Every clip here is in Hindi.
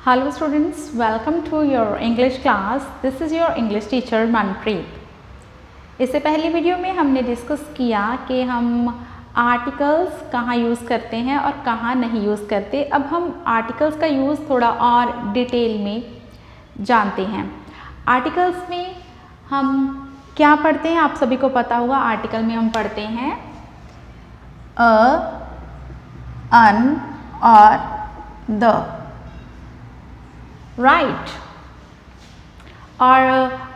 Hello students, welcome to your English class. This is your English teacher Manpreet. इससे पहली वीडियो में हमने डिस्कस किया कि हम आर्टिकल्स कहाँ यूज़ करते हैं और कहाँ नहीं यूज़ करते। अब हम आर्टिकल्स का यूज़ थोड़ा और डिटेल में जानते हैं। आर्टिकल्स में हम क्या पढ़ते हैं, आप सभी को पता होगा। आर्टिकल में हम पढ़ते हैं अ, अन और द, राइट। और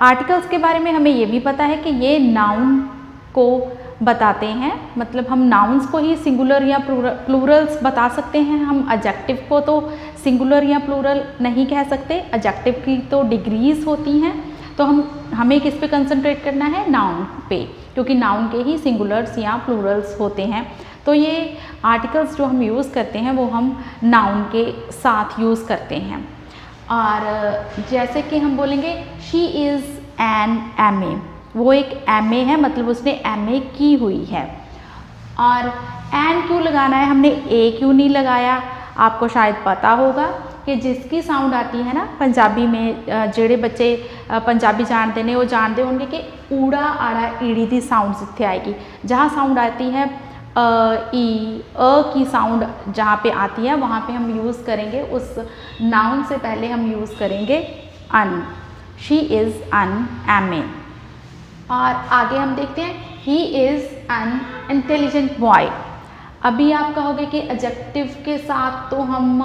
आर्टिकल्स के बारे में हमें ये भी पता है कि ये नाउन को बताते हैं, मतलब हम नाउन्स को ही सिंगुलर या प्लूरल्स बता सकते हैं। हम एडजेक्टिव को तो सिंगुलर या प्लूरल नहीं कह सकते। एडजेक्टिव की तो डिग्रीज होती हैं, तो हमें किस पे कंसंट्रेट करना है, नाउन पे, क्योंकि नाउन के ही सिंगुलर्स या प्लूरल्स होते हैं। तो ये आर्टिकल्स जो हम यूज़ करते हैं वो हम नाउन के साथ यूज़ करते हैं। और जैसे कि हम बोलेंगे शी इज़ एन MA, वो एक MA है, मतलब उसने MA की हुई है। और एन क्यों लगाना है, हमने ए क्यों नहीं लगाया, आपको शायद पता होगा कि जिसकी साउंड आती है ना पंजाबी में, जेड़े बच्चे पंजाबी जानते हैं वो जानते होंगे कि ऊड़ा आड़ा ईड़ी दी साउंड इत्थे आएगी। जहाँ साउंड आती है ई, अ की साउंड जहाँ पे आती है वहाँ पे हम यूज़ करेंगे, उस नाउन से पहले हम यूज़ करेंगे an. She is an MA। और आगे हम देखते हैं he is an intelligent boy. अभी आप कहोगे कि एडजेक्टिव के साथ तो हम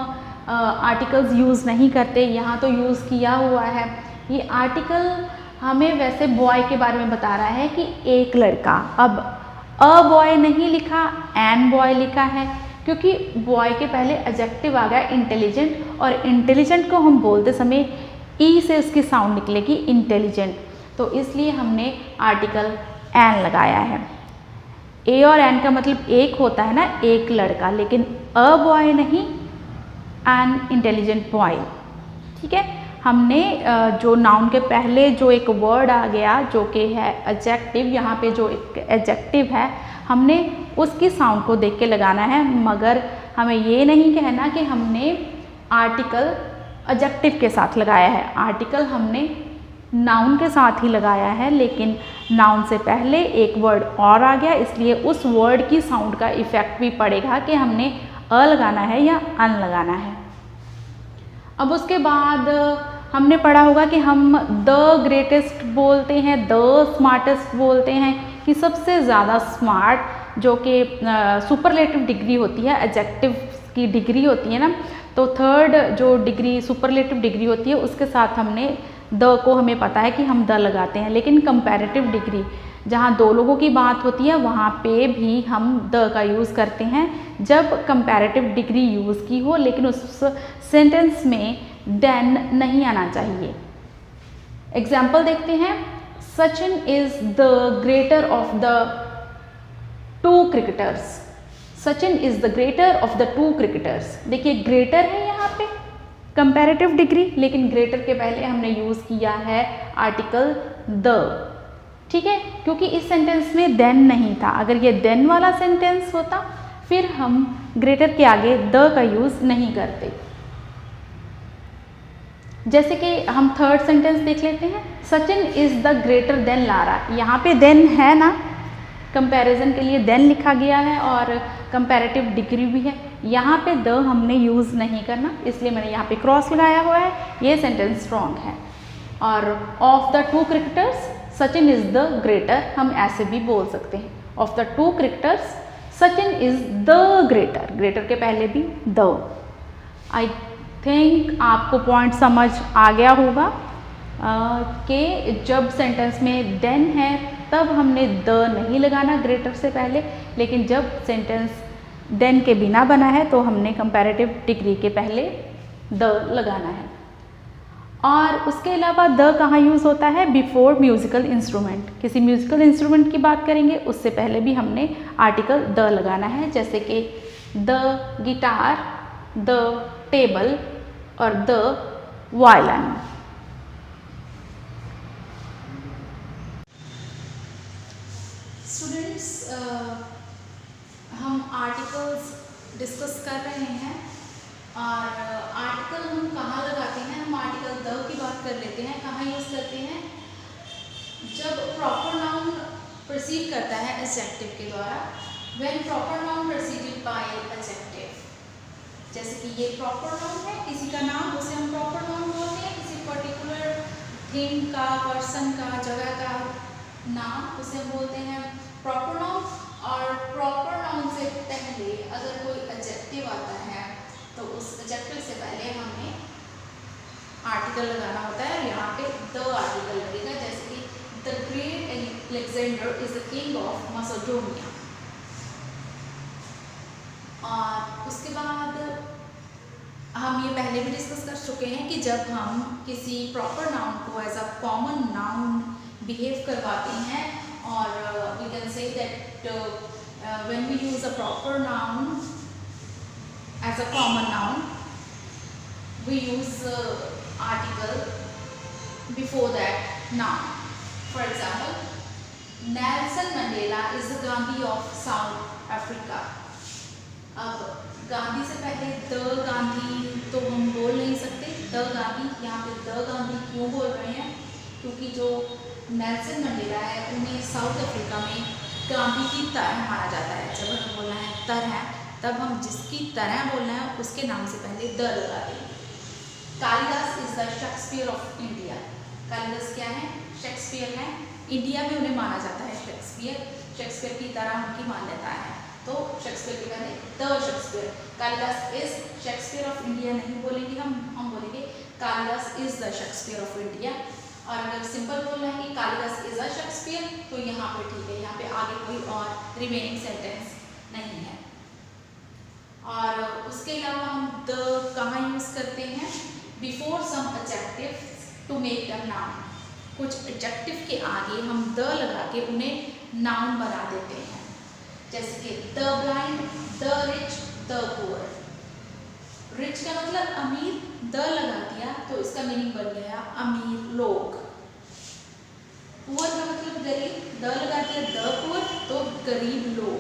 आर्टिकल्स यूज़ नहीं करते, यहाँ तो यूज़ किया हुआ है। ये आर्टिकल हमें वैसे बॉय के बारे में बता रहा है कि एक लड़का। अब अ बॉय नहीं लिखा, एन बॉय लिखा है, क्योंकि बॉय के पहले एडजेक्टिव आ गया इंटेलिजेंट, और इंटेलिजेंट को हम बोलते समय ई से उसकी साउंड निकलेगी इंटेलिजेंट, तो इसलिए हमने आर्टिकल एन लगाया है। ए और एन का मतलब एक होता है ना, एक लड़का, लेकिन अ बॉय नहीं, एन इंटेलिजेंट बॉय। ठीक है, हमने जो नाउन के पहले जो एक वर्ड आ गया जो कि है एडजेक्टिव, यहाँ पे जो एक एडजेक्टिव है हमने उसकी साउंड को देख के लगाना है, मगर हमें ये नहीं कहना कि हमने आर्टिकल एडजेक्टिव के साथ लगाया है। आर्टिकल हमने नाउन के साथ ही लगाया है, लेकिन नाउन से पहले एक वर्ड और आ गया, इसलिए उस वर्ड की साउंड का इफ़ेक्ट भी पड़ेगा कि हमने अ लगाना है या अन लगाना है। अब उसके बाद हमने पढ़ा होगा कि हम द ग्रेटेस्ट बोलते हैं, द स्मार्टेस्ट बोलते हैं, कि सबसे ज़्यादा स्मार्ट, जो कि सुपरलेटिव डिग्री होती है, एडजेक्टिव की डिग्री होती है ना, तो थर्ड जो डिग्री सुपरलेटिव डिग्री होती है उसके साथ हमने द को, हमें पता है कि हम द लगाते हैं। लेकिन कंपैरेटिव डिग्री, जहाँ दो लोगों की बात होती है वहाँ पे भी हम द का यूज़ करते हैं जब कंपैरेटिव डिग्री यूज़ की हो, लेकिन उस सेंटेंस में देन नहीं आना चाहिए। एग्जाम्पल देखते हैं, Sachin is the greater of the 2 cricketers. Sachin is the greater of the 2 cricketers. देखिए ग्रेटर है यहाँ पे कंपैरेटिव डिग्री, लेकिन ग्रेटर के पहले हमने यूज़ किया है आर्टिकल द। ठीक है, क्योंकि इस सेंटेंस में देन नहीं था। अगर ये देन वाला सेंटेंस होता फिर हम ग्रेटर के आगे द का यूज़ नहीं करते। जैसे कि हम थर्ड सेंटेंस देख लेते हैं, Sachin is the greater than Lara. यहाँ पे देन है ना, कंपैरिजन के लिए देन लिखा गया है और कंपैरेटिव डिग्री भी है। यहाँ पे द हमने यूज़ नहीं करना, इसलिए मैंने यहाँ पे क्रॉस लगाया हुआ है। ये सेंटेंस स्ट्रॉन्ग है। और of the 2 cricketers Sachin is the greater, हम ऐसे भी बोल सकते हैं, of the 2 cricketers Sachin is the greater, greater के पहले भी द। आई थिंक आपको पॉइंट समझ आ गया होगा कि जब सेंटेंस में देन है तब हमने द नहीं लगाना ग्रेटर से पहले, लेकिन जब सेंटेंस देन के बिना बना है तो हमने कंपैरेटिव डिग्री के पहले द लगाना है। और उसके अलावा द कहाँ यूज़ होता है, बिफोर म्यूज़िकल इंस्ट्रूमेंट। किसी म्यूज़िकल इंस्ट्रूमेंट की बात करेंगे उससे पहले भी हमने आर्टिकल द लगाना है, जैसे कि द गिटार, द टेबल और द वायलिन। स्टूडेंट्स, हम आर्टिकल्स डिस्कस कर रहे हैं और आर्टिकल हम कहाँ लगा कर लेते हैं। कहाँ यूज़ करते हैं? जब प्रॉपर नाउन प्रोसीड करता है एडजेक्टिव के द्वारा, when proper noun preceded by adjective. जैसे कि ये प्रॉपर नाउन है, किसी का नाम, उसे हम प्रॉपर नाउन बोलते हैं। किसी पर्टिकुलर थिंग का, पर्सन का, जगह का नाम, उसे हम बोलते हैं प्रॉपर नाउन। और प्रॉपर नाउन से पहले अगर कोई एडजेक्टिव आता है तो उस एडजेक्टिव से पहले हमें आर्टिकल लगाना होता है। यहाँ पे द आर्टिकल लगेगा। जैसे कि the great Alexander is the king of Macedonia. और उसके बाद हम ये पहले भी डिस्कस कर चुके हैं कि जब हम किसी प्रॉपर नाउन को as a common noun behave करवाते हैं, और we can say that when we use a proper noun as a common noun, we use article before that noun. For example, Nelson Mandela is the Gandhi of South Africa. अब गांधी से पहले द गांधी तो हम बोल नहीं सकते। द गांधी, यहाँ पे द गांधी क्यों बोल रहे हैं? क्योंकि जो नेल्सन मंडेला है उन्हें साउथ अफ्रीका में गांधी की तरह माना जाता है। जब हमें बोलना है तरह, तब हम जिसकी तरह बोलना है उसके नाम से पहले द लगा देंगे। Kalidas is the Shakespeare of India. Kalidas क्या है? शेक्सपियर है। इंडिया में उन्हें माना जाता है शेक्सपियर की तरह उनकी मान्यता है। तो शेक्सपियर के पहले the Shakespeare. Kalidas is Shakespeare of India नहीं बोलेंगे हम बोलेंगे Kalidas is the Shakespeare of India. और अगर सिंपल बोलना है कि कालिदास इज अ शेक्सपियर, तो यहाँ पे ठीक है, यहाँ पे आगे कोई और रिमेनिंग सेंटेंस नहीं है। और उसके अलावा हम द कहाँ यूज करते हैं? Before some adjective to make the noun. कुछ एडजेक्टिव के आगे हम द लगा के उन्हें नाउन बना देते हैं। जैसे कि the blind, the rich, the poor. Rich का मतलब अमीर, द लगा दिया तो इसका मीनिंग बन गया अमीर लोग। पुअर का मतलब गरीब, द लगा दिया द पुअर तो गरीब लोग।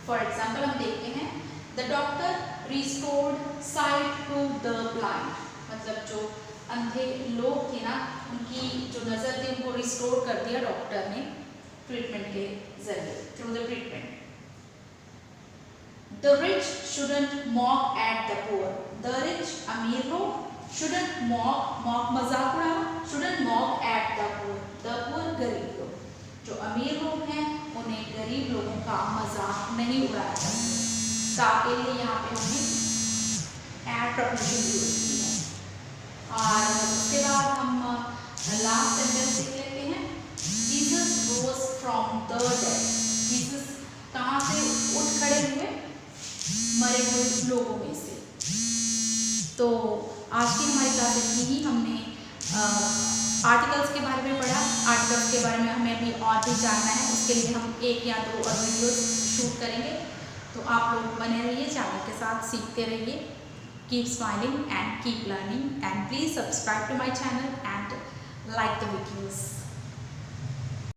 फॉर एग्जाम्पल हम देखते हैं the doctor restored sight to the blind. मतलब जो अंधे लोग थे ना, उनकी जो नज़र थी उनको रिस्टोर कर दिया डॉक्टर ने ट्रीटमेंट के जरिए, through the treatment. The rich shouldn't mock at the poor. The rich अमीर लोग, शुडंट मॉक, मॉक मजाक उड़ाना, shouldn't mock at the poor. The poor गरीब लोग। जो अमीर लोग हैं उन्हें गरीब लोगों का मजाक नहीं उड़ाया जा सकता। के लिए यहाँ पे हमने एट प्रपोजिशन यूज की है। और उसके बाद हम लास्ट सेंटेंस देख लेते हैं। Jesus rose from the dead. Jesus कहाँ से उठ खड़े हुए? मरे हुए लोगों में से। तो आज की हमारी क्लास इतनी ही। हमने आर्टिकल्स के बारे में पढ़ा। आर्टिकल्स के बारे में हमें अभी और भी जानना है, उसके लिए हम 1 या 2 और वीडियोस शूट करेंगे। तो आप लोग बने रहिए चैनल के साथ, सीखते रहिए। Keep smiling and keep learning, and please subscribe to my channel and like the videos.